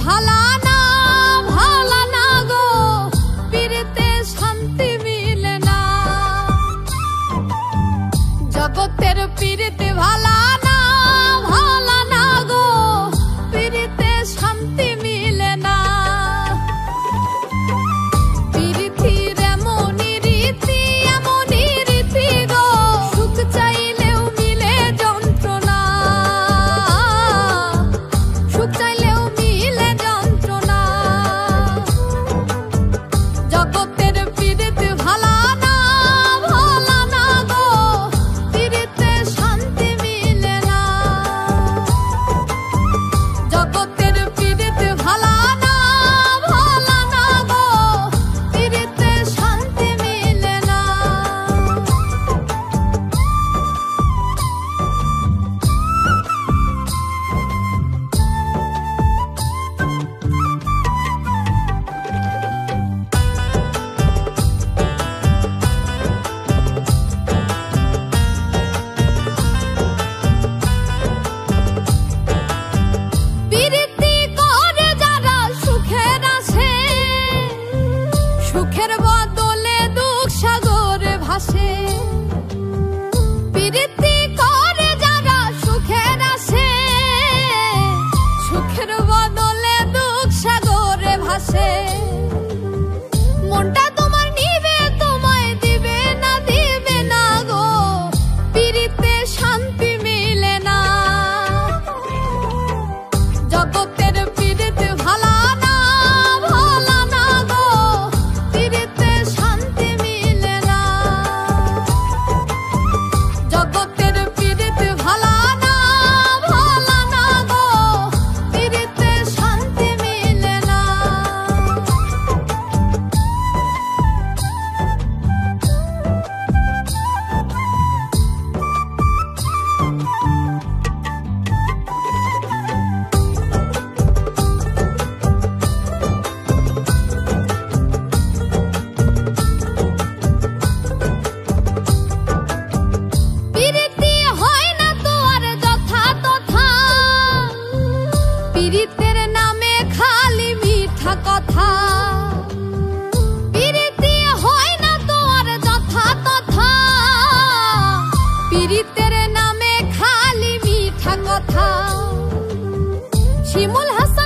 ভালা না ভালা না গো, পীড়িতে শান্তি মিলে না। জগতের পীড়িতে ভালা না ভালা না গো, পীড়িতে শান্তি মিলে না। পীড়িতির এমনই রীতি গো, সুখ চাইলেও মিলে যন্ত্রণা, সুখ চাইলেও মিলে যন্ত্রণা। জগতের পীড়িতে ভালা না ভালা না গো, পীড়িতে শান্তি মিলে না। জগতের পীড়িতে ভালা না ভালা না গো, পীড়িতে শান্তি মিলে না। পীড়িতি করে যারা সুখের আসে, সুখের বদলে দুঃখ সাগরে ভাসে। পীড়িতি করে যারা সুখের আসে, সুখের বদলে দুঃখ সাগরে ভাসে। মনটা তোমার নিবে তোমায় দিবে না গো, পীড়িতে শান্তি মিলে না। জগতের পীড়িতে ভালা না ভালা না গো, পীড়িতে শান্তি মিলে না। জগতের পীড়িতে ভালা না ভালা না গো, পীড়িতে শান্তি মিলে না। পীড়িতি হয় না তো আর যথা তথা, পীড়িতের নামে খালি মিঠা কথা। পীড়িতি হয় না তো আর যথা তথা, পীড়িতের নামে খালি মিঠা কথা। শিমুল হাসান